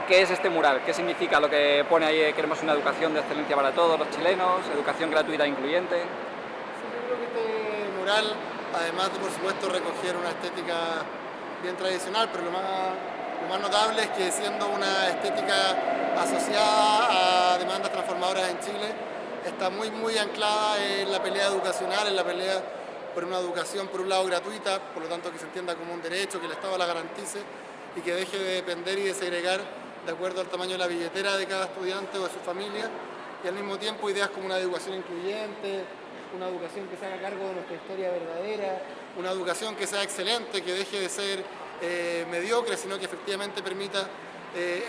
¿Qué es este mural? ¿Qué significa lo que pone ahí? Queremos una educación de excelencia para todos los chilenos, educación gratuita e incluyente. Sí, yo creo que este mural, además de por supuesto recoger una estética bien tradicional, pero lo más notable es que siendo una estética asociada a demandas transformadoras en Chile, está muy anclada en la pelea educacional, en la pelea por una educación por un lado gratuita, por lo tanto que se entienda como un derecho, que el Estado la garantice y que deje de depender y de segregar de acuerdo al tamaño de la billetera de cada estudiante o de su familia, y al mismo tiempo ideas como una educación incluyente, una educación que se haga cargo de nuestra historia verdadera, una educación que sea excelente, que deje de ser mediocre, sino que efectivamente permita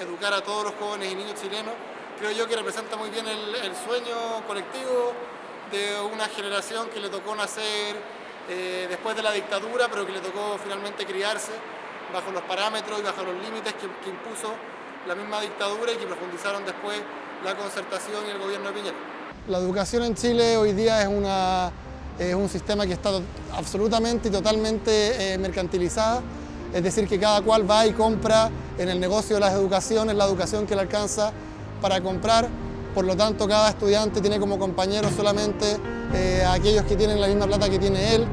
educar a todos los jóvenes y niños chilenos. Creo yo que representa muy bien el sueño colectivo de una generación que le tocó nacer después de la dictadura, pero que le tocó finalmente criarse bajo los parámetros y bajo los límites que impuso la misma dictadura y que profundizaron después la concertación y el gobierno de Piñera. La educación en Chile hoy día es un sistema que está absolutamente y totalmente mercantilizado, es decir, que cada cual va y compra en el negocio de las educaciones la educación que le alcanza para comprar, por lo tanto cada estudiante tiene como compañeros solamente a aquellos que tienen la misma plata que tiene él.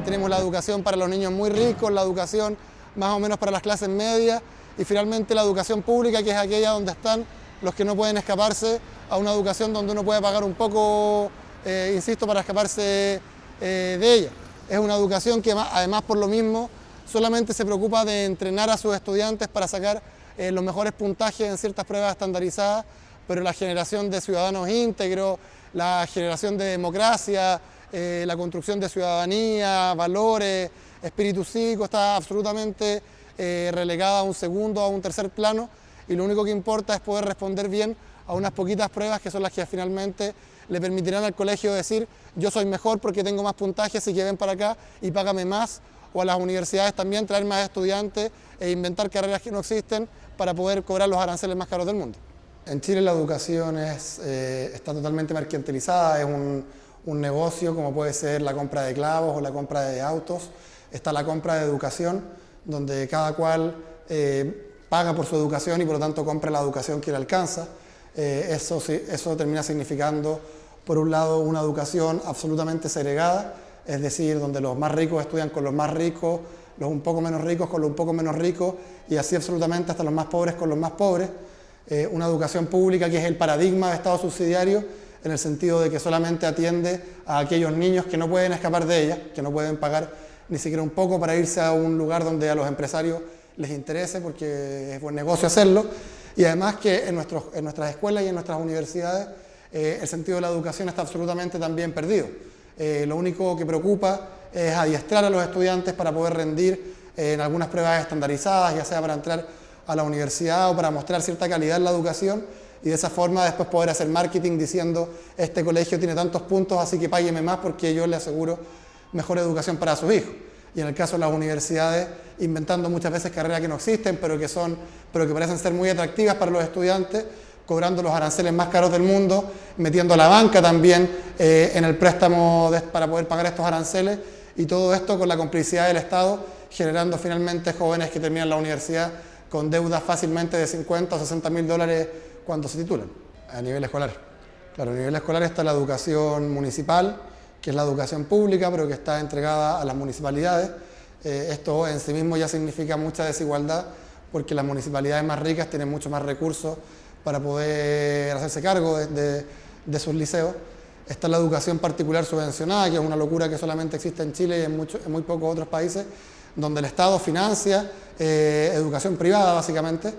Tenemos la educación para los niños muy ricos, la educación más o menos para las clases medias y finalmente la educación pública, que es aquella donde están los que no pueden escaparse a una educación donde uno puede pagar un poco, insisto, para escaparse de ella. Es una educación que además por lo mismo solamente se preocupa de entrenar a sus estudiantes para sacar los mejores puntajes en ciertas pruebas estandarizadas, pero la generación de ciudadanos íntegros, la generación de democracia, la construcción de ciudadanía, valores, espíritu cívico está absolutamente relegada a un segundo, a un tercer plano, y lo único que importa es poder responder bien a unas poquitas pruebas que son las que finalmente le permitirán al colegio decir yo soy mejor porque tengo más puntajes, así que ven para acá y págame más, o a las universidades también traer más estudiantes e inventar carreras que no existen para poder cobrar los aranceles más caros del mundo. En Chile la educación está totalmente mercantilizada, es un negocio como puede ser la compra de clavos o la compra de autos. Está la compra de educación, donde cada cual paga por su educación y por lo tanto compra la educación que le alcanza. Eso termina significando, por un lado, una educación absolutamente segregada, es decir, donde los más ricos estudian con los más ricos, los un poco menos ricos con los un poco menos ricos, y así absolutamente hasta los más pobres con los más pobres. Una educación pública que es el paradigma de Estado subsidiario, en el sentido de que solamente atiende a aquellos niños que no pueden escapar de ella, que no pueden pagar ni siquiera un poco para irse a un lugar donde a los empresarios les interese, porque es buen negocio hacerlo, y además que en nuestras escuelas y en nuestras universidades el sentido de la educación está absolutamente también perdido. Lo único que preocupa es adiestrar a los estudiantes para poder rendir en algunas pruebas estandarizadas, ya sea para entrar a la universidad o para mostrar cierta calidad en la educación, y de esa forma después poder hacer marketing diciendo este colegio tiene tantos puntos, así que págueme más porque yo le aseguro mejor educación para sus hijos. Y en el caso de las universidades, inventando muchas veces carreras que no existen, pero que parecen ser muy atractivas para los estudiantes, cobrando los aranceles más caros del mundo, metiendo a la banca también en el préstamo para poder pagar estos aranceles, y todo esto con la complicidad del Estado, generando finalmente jóvenes que terminan la universidad con deudas fácilmente de 50 o 60 mil dólares cuando se titulan. A nivel escolar. Claro, a nivel escolar está la educación municipal, que es la educación pública, pero que está entregada a las municipalidades. Esto en sí mismo ya significa mucha desigualdad, porque las municipalidades más ricas tienen mucho más recursos para poder hacerse cargo de sus liceos. Está la educación particular subvencionada, que es una locura que solamente existe en Chile y en muy pocos otros países, donde el Estado financia educación privada, básicamente,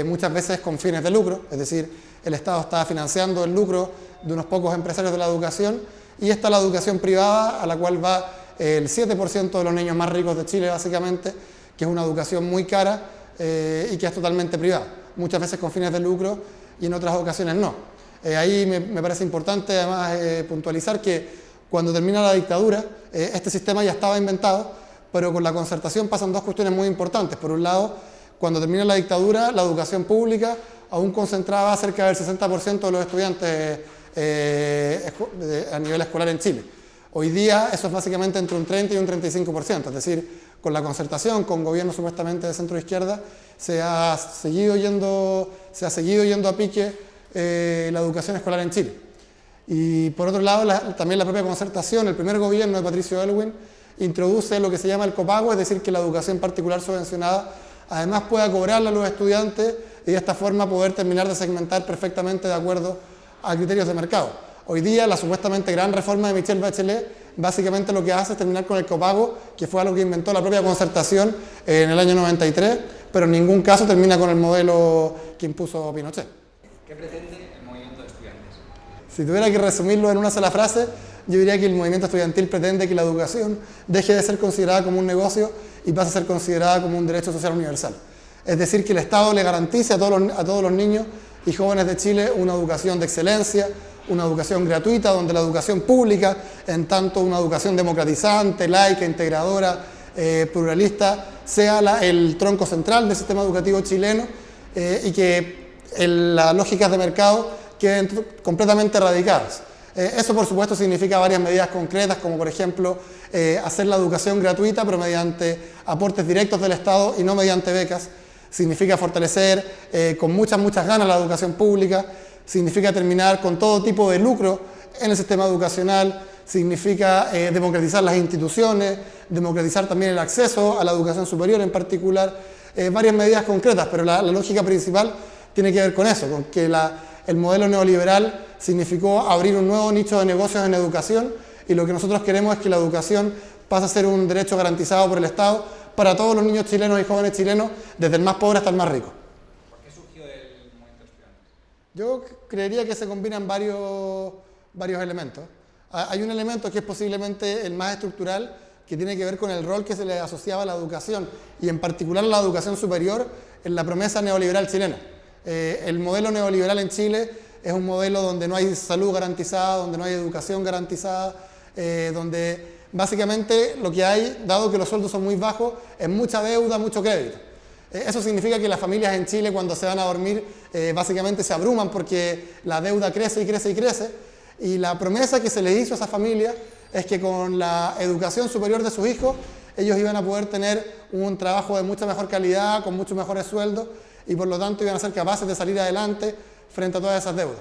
muchas veces con fines de lucro, es decir, el Estado está financiando el lucro de unos pocos empresarios de la educación, y está la educación privada, a la cual va el 7% de los niños más ricos de Chile, básicamente, que es una educación muy cara y que es totalmente privada, muchas veces con fines de lucro y en otras ocasiones no. Ahí me parece importante además puntualizar que cuando termina la dictadura, este sistema ya estaba inventado, pero con la concertación pasan dos cuestiones muy importantes. Por un lado, cuando termina la dictadura, la educación pública aún concentraba cerca del 60% de los estudiantes a nivel escolar en Chile. Hoy día eso es básicamente entre un 30 y un 35%, es decir, con la concertación, con gobiernos supuestamente de centro-izquierda, se ha seguido yendo a pique la educación escolar en Chile. Y por otro lado, también la propia concertación, el primer gobierno de Patricio Aylwin, introduce lo que se llama el copago, es decir, que la educación particular subvencionada además pueda cobrarla a los estudiantes y de esta forma poder terminar de segmentar perfectamente de acuerdo a criterios de mercado. Hoy día la supuestamente gran reforma de Michelle Bachelet básicamente lo que hace es terminar con el copago, que fue algo que inventó la propia concertación en el año 93, pero en ningún caso termina con el modelo que impuso Pinochet. ¿Qué pretende el movimiento de estudiantes? Si tuviera que resumirlo en una sola frase, yo diría que el movimiento estudiantil pretende que la educación deje de ser considerada como un negocio y pase a ser considerada como un derecho social universal. Es decir, que el Estado le garantice a todos los niños y jóvenes de Chile una educación de excelencia, una educación gratuita, donde la educación pública, en tanto una educación democratizante, laica, integradora, pluralista, sea el tronco central del sistema educativo chileno y que las lógicas de mercado queden completamente erradicadas. Eso, por supuesto, significa varias medidas concretas, como por ejemplo hacer la educación gratuita, pero mediante aportes directos del Estado y no mediante becas. Significa fortalecer con muchas ganas la educación pública. Significa terminar con todo tipo de lucro en el sistema educacional. Significa democratizar las instituciones, democratizar también el acceso a la educación superior en particular. Varias medidas concretas, pero la lógica principal tiene que ver con eso, con que el modelo neoliberal significó abrir un nuevo nicho de negocios en educación, y lo que nosotros queremos es que la educación pase a ser un derecho garantizado por el Estado para todos los niños chilenos y jóvenes chilenos, desde el más pobre hasta el más rico. ¿Por qué surgió el movimiento estudiantil? Yo creería que se combinan varios elementos. Hay un elemento que es posiblemente el más estructural, que tiene que ver con el rol que se le asociaba a la educación, y en particular a la educación superior, en la promesa neoliberal chilena. El modelo neoliberal en Chile es un modelo donde no hay salud garantizada, donde no hay educación garantizada, donde básicamente lo que hay, dado que los sueldos son muy bajos, es mucha deuda, mucho crédito. Eso significa que las familias en Chile, cuando se van a dormir, básicamente se abruman porque la deuda crece y crece y crece, y la promesa que se les hizo a esas familias es que con la educación superior de sus hijos ellos iban a poder tener un trabajo de mucha mejor calidad, con muchos mejores sueldos, y por lo tanto iban a ser capaces de salir adelante frente a todas esas deudas.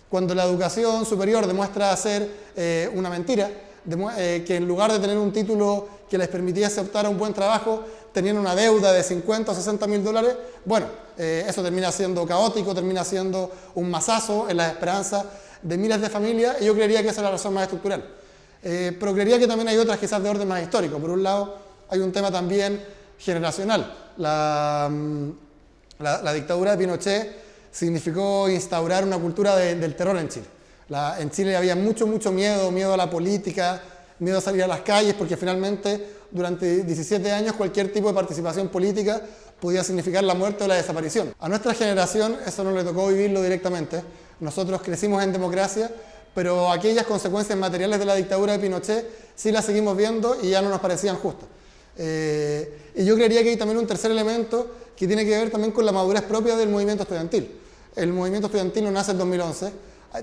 Cuando la educación superior demuestra ser una mentira, que en lugar de tener un título que les permitiese optar a un buen trabajo, tenían una deuda de 50 o 60 mil dólares, bueno, eso termina siendo caótico, termina siendo un mazazo en las esperanzas de miles de familias, y yo creería que esa es la razón más estructural. Pero creería que también hay otras quizás de orden más histórico. Por un lado, hay un tema también generacional. La dictadura de Pinochet significó instaurar una cultura del terror en Chile. En Chile había mucho miedo a la política, miedo a salir a las calles, porque finalmente durante 17 años cualquier tipo de participación política podía significar la muerte o la desaparición. A nuestra generación eso no le tocó vivirlo directamente. Nosotros crecimos en democracia, pero aquellas consecuencias materiales de la dictadura de Pinochet sí las seguimos viendo y ya no nos parecían justas. Y yo creería que hay también un tercer elemento que tiene que ver también con la madurez propia del movimiento estudiantil. El movimiento estudiantil no nace en 2011,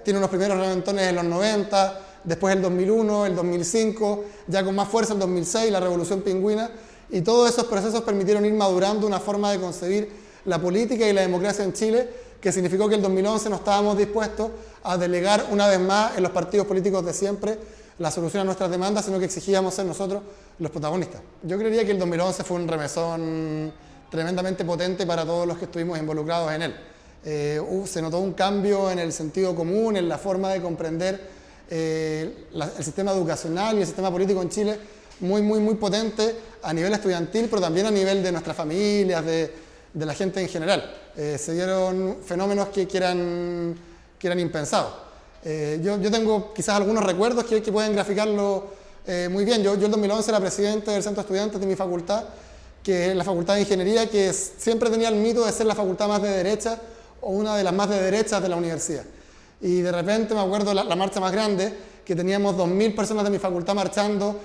tiene unos primeros reventones en los 90, después el 2001, el 2005, ya con más fuerza el 2006, la Revolución Pingüina, y todos esos procesos permitieron ir madurando una forma de concebir la política y la democracia en Chile, que significó que en el 2011 no estábamos dispuestos a delegar una vez más en los partidos políticos de siempre la solución a nuestras demandas, sino que exigíamos ser nosotros los protagonistas. Yo creería que el 2011 fue un remesón tremendamente potente para todos los que estuvimos involucrados en él. Se notó un cambio en el sentido común, en la forma de comprender el sistema educacional y el sistema político en Chile, muy potente a nivel estudiantil, pero también a nivel de nuestras familias, de la gente en general. Se dieron fenómenos que eran impensados. Yo tengo quizás algunos recuerdos que pueden graficarlo muy bien. Yo en 2011 era presidente del centro de estudiantes de mi facultad, que es la Facultad de Ingeniería, que siempre tenía el mito de ser la facultad más de derecha o una de las más de derechas de la universidad. Y de repente me acuerdo la marcha más grande, que teníamos 2.000 personas de mi facultad marchando,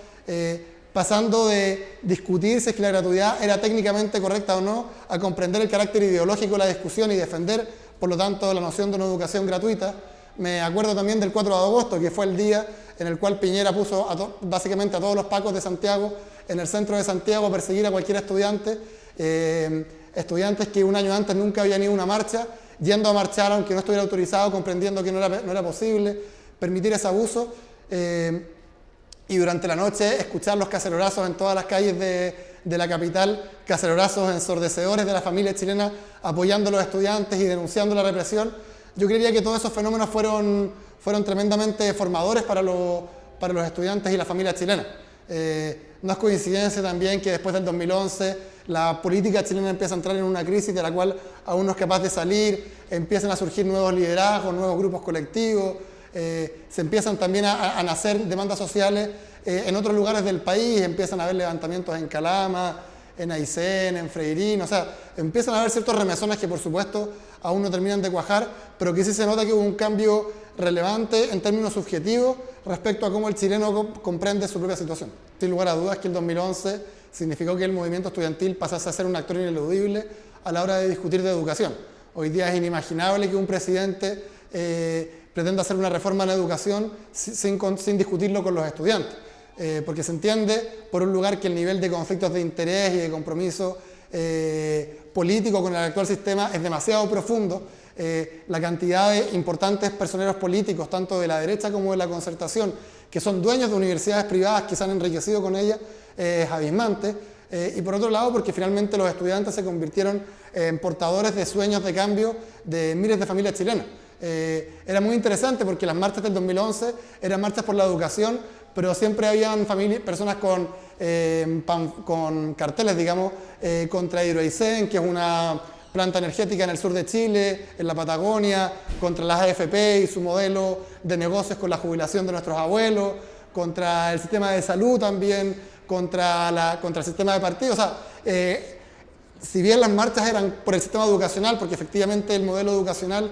pasando de discutir si es que la gratuidad era técnicamente correcta o no, a comprender el carácter ideológico de la discusión y defender, por lo tanto, la noción de una educación gratuita. Me acuerdo también del 4 de agosto, que fue el día en el cual Piñera puso básicamente a todos los pacos de Santiago en el centro de Santiago a perseguir a cualquier estudiante, estudiantes que un año antes nunca habían ido a una marcha, yendo a marchar aunque no estuviera autorizado, comprendiendo que no era posible permitir ese abuso, y durante la noche escuchar los cacerolazos en todas las calles de la capital, cacerolazos ensordecedores de la familia chilena apoyando a los estudiantes y denunciando la represión. Yo creería que todos esos fenómenos fueron tremendamente formadores para los estudiantes y la familia chilena. No es coincidencia también que después del 2011 la política chilena empieza a entrar en una crisis de la cual aún no es capaz de salir, empiezan a surgir nuevos liderazgos, nuevos grupos colectivos, se empiezan también a nacer demandas sociales en otros lugares del país, empiezan a haber levantamientos en Calama, en Aysén, en Freirín, o sea, empiezan a haber ciertos remesones que por supuesto aún no terminan de cuajar, pero que sí se nota que hubo un cambio relevante en términos subjetivos respecto a cómo el chileno comprende su propia situación. Sin lugar a dudas que el 2011 significó que el movimiento estudiantil pasase a ser un actor ineludible a la hora de discutir de educación. Hoy día es inimaginable que un presidente pretenda hacer una reforma en la educación sin discutirlo con los estudiantes, porque se entiende, por un lugar, que el nivel de conflictos de interés y de compromiso político con el actual sistema es demasiado profundo. La cantidad de importantes personeros políticos, tanto de la derecha como de la concertación, que son dueños de universidades privadas que se han enriquecido con ellas, es abismante. Y por otro lado, porque finalmente los estudiantes se convirtieron en portadores de sueños de cambio de miles de familias chilenas. Era muy interesante porque las marchas del 2011 eran marchas por la educación, pero siempre habían personas con carteles, digamos, contra Hidroaicén, que es una planta energética en el sur de Chile, en la Patagonia, contra las AFP y su modelo de negocios con la jubilación de nuestros abuelos, contra el sistema de salud también, contra el sistema de partidos. O sea, si bien las marchas eran por el sistema educacional, porque efectivamente el modelo educacional,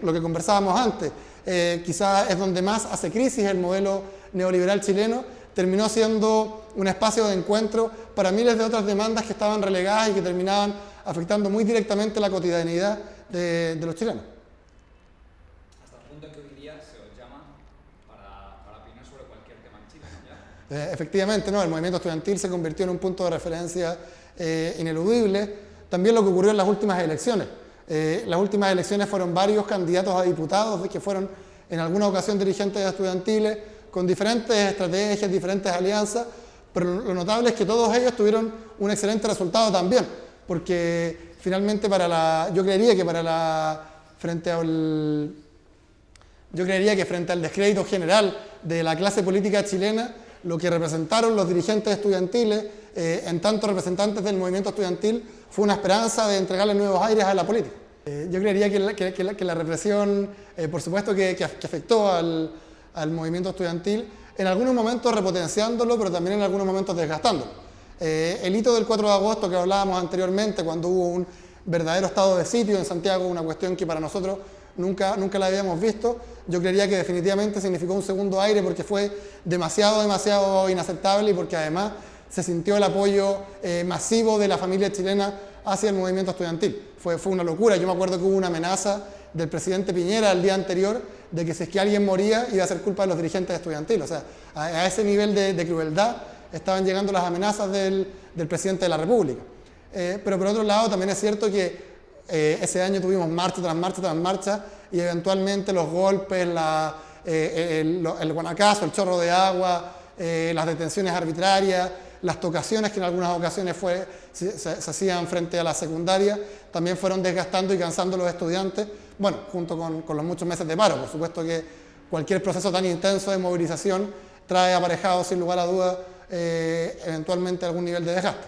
lo que conversábamos antes, quizás es donde más hace crisis el modelo neoliberal chileno, terminó siendo un espacio de encuentro para miles de otras demandas que estaban relegadas y que terminaban afectando muy directamente la cotidianidad de los chilenos. Hasta el punto en que hoy día se os llama para opinar sobre cualquier tema en Chile, ¿ya? Efectivamente, ¿no? El movimiento estudiantil se convirtió en un punto de referencia ineludible. También lo que ocurrió en las últimas elecciones. Las últimas elecciones fueron varios candidatos a diputados que fueron en alguna ocasión dirigentes estudiantiles, con diferentes estrategias, diferentes alianzas, pero lo notable es que todos ellos tuvieron un excelente resultado también, porque finalmente yo creería que frente al descrédito general de la clase política chilena, lo que representaron los dirigentes estudiantiles, en tanto representantes del movimiento estudiantil, fue una esperanza de entregarle nuevos aires a la política. Yo creería que la represión, por supuesto que afectó al movimiento estudiantil, en algunos momentos repotenciándolo, pero también en algunos momentos desgastándolo. El hito del 4 de agosto que hablábamos anteriormente, cuando hubo un verdadero estado de sitio en Santiago, una cuestión que para nosotros nunca la habíamos visto, yo creería que definitivamente significó un segundo aire porque fue demasiado inaceptable y porque además se sintió el apoyo masivo de la familia chilena hacia el movimiento estudiantil. Fue una locura. Yo me acuerdo que hubo una amenaza del presidente Piñera el día anterior de que si es que alguien moría iba a ser culpa de los dirigentes estudiantiles. O sea, a ese nivel de crueldad estaban llegando las amenazas del presidente de la República. Pero por otro lado también es cierto que ese año tuvimos marcha tras marcha tras marcha y eventualmente los golpes, el guanacazo, el chorro de agua, las detenciones arbitrarias, las tocaciones que en algunas ocasiones se hacían frente a la secundaria, también fueron desgastando y cansando a los estudiantes, bueno, junto con los muchos meses de paro. Por supuesto que cualquier proceso tan intenso de movilización trae aparejado, sin lugar a dudas, eventualmente algún nivel de desgaste.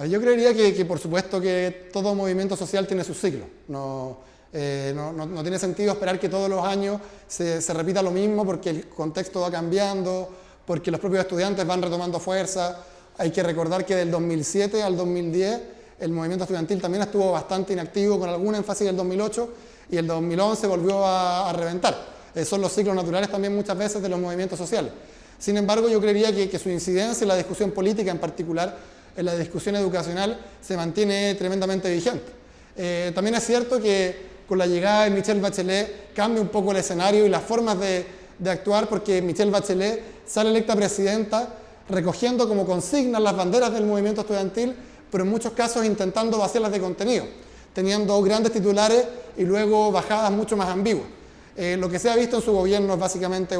Yo creería que por supuesto que todo movimiento social tiene su ciclo. No tiene sentido esperar que todos los años se repita lo mismo porque el contexto va cambiando, porque los propios estudiantes van retomando fuerza. Hay que recordar que del 2007 al 2010 el movimiento estudiantil también estuvo bastante inactivo, con algún énfasis del 2008, y el 2011 volvió a reventar. Son los ciclos naturales también muchas veces de los movimientos sociales. Sin embargo, yo creería que su incidencia en la discusión política, en particular en la discusión educacional, se mantiene tremendamente vigente. También es cierto que con la llegada de Michelle Bachelet cambia un poco el escenario y las formas de de actuar porque Michelle Bachelet sale electa presidenta recogiendo como consignas las banderas del movimiento estudiantil, pero en muchos casos intentando vaciarlas de contenido, teniendo grandes titulares y luego bajadas mucho más ambiguas. Lo que se ha visto en su gobierno es básicamente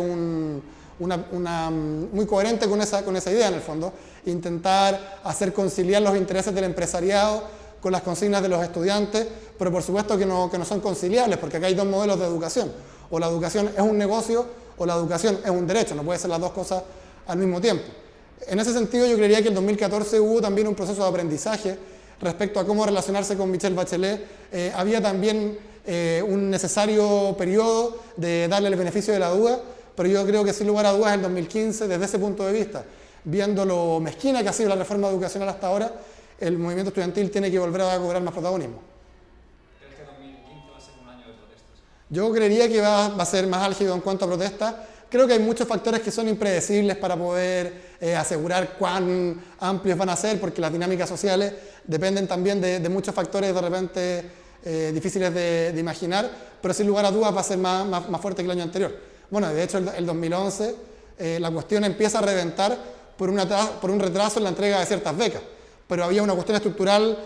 muy coherente con esa idea en el fondo, intentar hacer conciliar los intereses del empresariado con las consignas de los estudiantes, pero por supuesto que no son conciliables, porque acá hay dos modelos de educación. O la educación es un negocio o la educación es un derecho, no puede ser las dos cosas al mismo tiempo. En ese sentido yo creería que en 2014 hubo también un proceso de aprendizaje respecto a cómo relacionarse con Michelle Bachelet. Había también un necesario periodo de darle el beneficio de la duda, pero yo creo que sin lugar a dudas el 2015, desde ese punto de vista, viendo lo mezquina que ha sido la reforma educacional hasta ahora, el movimiento estudiantil tiene que volver a cobrar más protagonismo. ¿Crees que 2015 va a ser un año de protestas? Yo creería que va a ser más álgido en cuanto a protestas. Creo que hay muchos factores que son impredecibles para poder asegurar cuán amplios van a ser, porque las dinámicas sociales dependen también de muchos factores de repente difíciles de imaginar, pero sin lugar a dudas va a ser más fuerte que el año anterior. Bueno, de hecho el 2011 la cuestión empieza a reventar por un retraso en la entrega de ciertas becas, pero había una cuestión estructural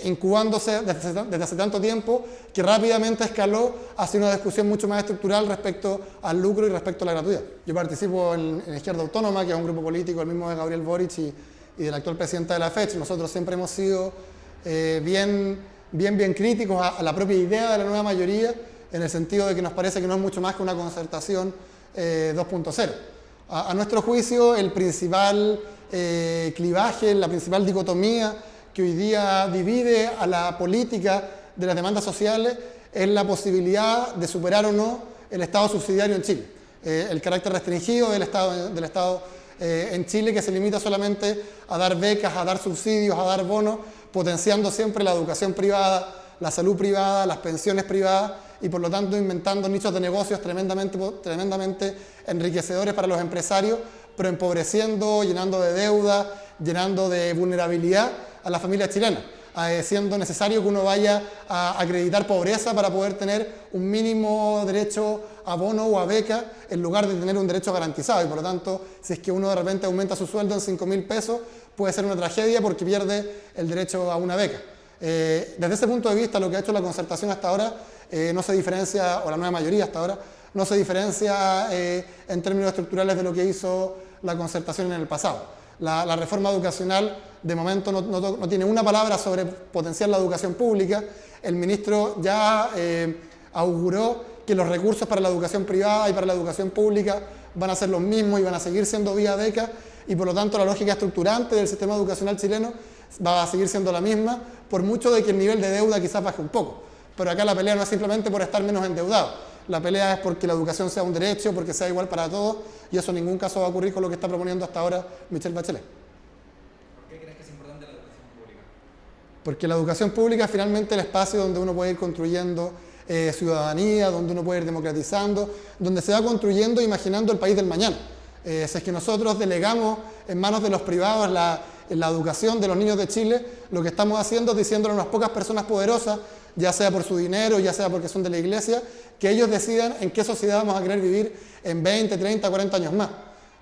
incubándose desde hace tanto tiempo que rápidamente escaló hacia una discusión mucho más estructural respecto al lucro y respecto a la gratuidad. Yo participo en Izquierda Autónoma, que es un grupo político, el mismo de Gabriel Boric y del actual presidente de la FECH. Nosotros siempre hemos sido bien críticos a la propia idea de la nueva mayoría, en el sentido de que nos parece que no es mucho más que una concertación 2.0. A nuestro juicio, el principal clivaje, la principal dicotomía que hoy día divide a la política de las demandas sociales es la posibilidad de superar o no el Estado subsidiario en Chile. El carácter restringido del Estado en Chile, que se limita solamente a dar becas, a dar subsidios, a dar bonos, potenciando siempre la educación privada, la salud privada, las pensiones privadas y por lo tanto inventando nichos de negocios tremendamente enriquecedores para los empresarios, pero empobreciendo, llenando de deuda, llenando de vulnerabilidad a las familias chilenas, siendo necesario que uno vaya a acreditar pobreza para poder tener un mínimo derecho a bono o a beca en lugar de tener un derecho garantizado, y por lo tanto si es que uno de repente aumenta su sueldo en 5.000 pesos puede ser una tragedia porque pierde el derecho a una beca. Desde ese punto de vista lo que ha hecho la concertación hasta ahora no se diferencia, o la nueva mayoría hasta ahora, no se diferencia en términos estructurales de lo que hizo la concertación en el pasado. La reforma educacional de momento no tiene una palabra sobre potenciar la educación pública. El ministro ya auguró que los recursos para la educación privada y para la educación pública van a ser los mismos y van a seguir siendo vía beca, y por lo tanto la lógica estructurante del sistema educacional chileno va a seguir siendo la misma, por mucho de que el nivel de deuda quizás baje un poco. Pero acá la pelea no es simplemente por estar menos endeudado, la pelea es porque la educación sea un derecho, porque sea igual para todos, y eso en ningún caso va a ocurrir con lo que está proponiendo hasta ahora Michelle Bachelet. ¿Por qué crees que es importante la educación pública? Porque la educación pública es finalmente el espacio donde uno puede ir construyendo ciudadanía, donde uno puede ir democratizando, donde se va construyendo e imaginando el país del mañana. Si es que nosotros delegamos en manos de los privados la educación de los niños de Chile, lo que estamos haciendo es diciéndole a unas pocas personas poderosas, ya sea por su dinero, ya sea porque son de la iglesia, que ellos decidan en qué sociedad vamos a querer vivir en 20, 30, 40 años más.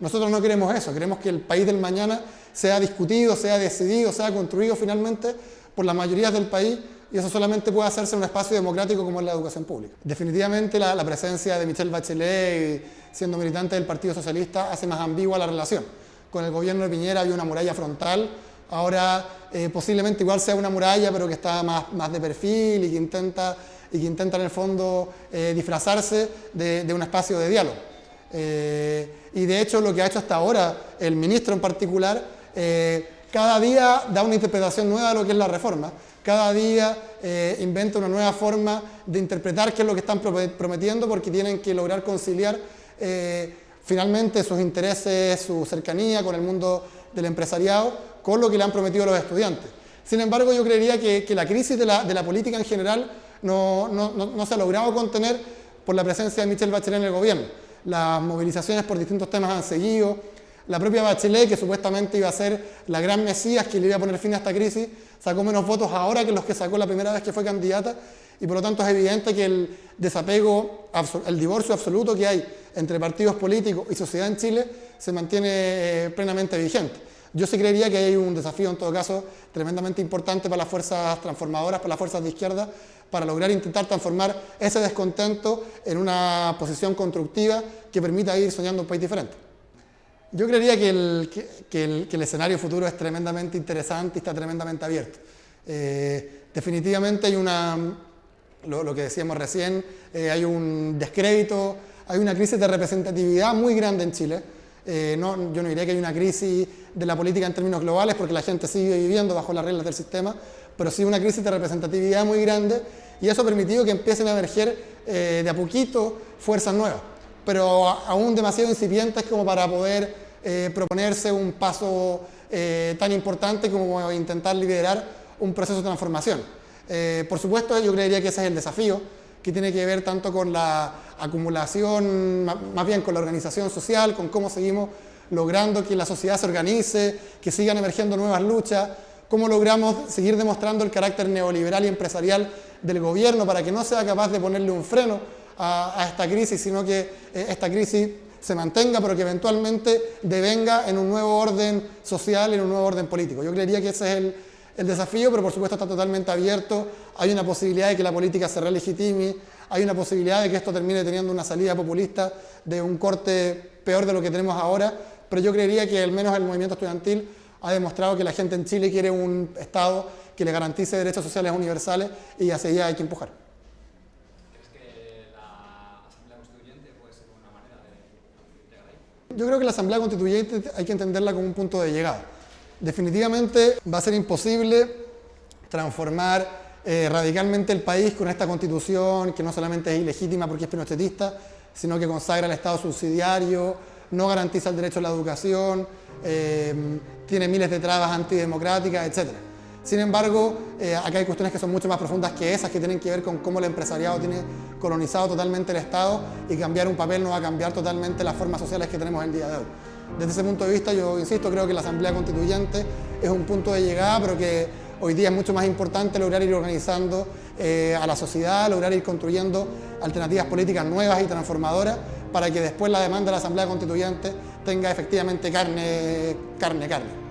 Nosotros no queremos eso, queremos que el país del mañana sea discutido, sea decidido, sea construido finalmente por las mayorías del país, y eso solamente puede hacerse en un espacio democrático como es la educación pública. Definitivamente la presencia de Michelle Bachelet, siendo militante del Partido Socialista, hace más ambigua la relación. Con el gobierno de Piñera había una muralla frontal, ahora posiblemente igual sea una muralla, pero que está más de perfil y que intenta en el fondo disfrazarse de un espacio de diálogo. Y de hecho lo que ha hecho hasta ahora el ministro en particular, cada día da una interpretación nueva de lo que es la reforma, cada día inventa una nueva forma de interpretar qué es lo que están prometiendo, porque tienen que lograr conciliar finalmente sus intereses, su cercanía con el mundo del empresariado, con lo que le han prometido a los estudiantes. Sin embargo, yo creería que la crisis de la política en general no se ha logrado contener por la presencia de Michelle Bachelet en el gobierno. Las movilizaciones por distintos temas han seguido. La propia Bachelet, que supuestamente iba a ser la gran mesías que le iba a poner fin a esta crisis, sacó menos votos ahora que los que sacó la primera vez que fue candidata, y por lo tanto es evidente que el desapego, el divorcio absoluto que hay entre partidos políticos y sociedad en Chile se mantiene plenamente vigente. Yo sí creería que hay un desafío, en todo caso, tremendamente importante para las fuerzas transformadoras, para las fuerzas de izquierda, para lograr intentar transformar ese descontento en una posición constructiva que permita ir soñando un país diferente. Yo creería que el escenario futuro es tremendamente interesante y está tremendamente abierto. Definitivamente hay lo que decíamos recién, hay un descrédito, hay una crisis de representatividad muy grande en Chile. Yo no diría que hay una crisis de la política en términos globales porque la gente sigue viviendo bajo las reglas del sistema, pero sí una crisis de representatividad muy grande y eso ha permitido que empiecen a emerger de a poquito fuerzas nuevas, pero aún demasiado incipientes como para poder proponerse un paso tan importante como intentar liderar un proceso de transformación. Por supuesto, yo creería que ese es el desafío, que tiene que ver tanto con la acumulación, más bien con la organización social, con cómo seguimos logrando que la sociedad se organice, que sigan emergiendo nuevas luchas, cómo logramos seguir demostrando el carácter neoliberal y empresarial del gobierno para que no sea capaz de ponerle un freno a esta crisis, sino que esta crisis se mantenga, pero que eventualmente devenga en un nuevo orden social, en un nuevo orden político. Yo creería que ese es el desafío, pero por supuesto está totalmente abierto. Hay una posibilidad de que la política se relegitime, hay una posibilidad de que esto termine teniendo una salida populista de un corte peor de lo que tenemos ahora, pero yo creería que al menos el movimiento estudiantil ha demostrado que la gente en Chile quiere un Estado que le garantice derechos sociales universales y hacia allá hay que empujar. ¿Crees que la Asamblea Constituyente puede ser una manera de llegar ahí? Yo creo que la Asamblea Constituyente hay que entenderla como un punto de llegada. Definitivamente va a ser imposible transformar radicalmente el país con esta constitución que no solamente es ilegítima porque es pinochetista, sino que consagra el Estado subsidiario, no garantiza el derecho a la educación, tiene miles de trabas antidemocráticas, etc. Sin embargo, acá hay cuestiones que son mucho más profundas que esas, que tienen que ver con cómo el empresariado tiene colonizado totalmente el Estado y cambiar un papel no va a cambiar totalmente las formas sociales que tenemos el día de hoy. Desde ese punto de vista, yo insisto, creo que la Asamblea Constituyente es un punto de llegada, pero que hoy día es mucho más importante lograr ir organizando a la sociedad, lograr ir construyendo alternativas políticas nuevas y transformadoras para que después la demanda de la Asamblea Constituyente tenga efectivamente carne.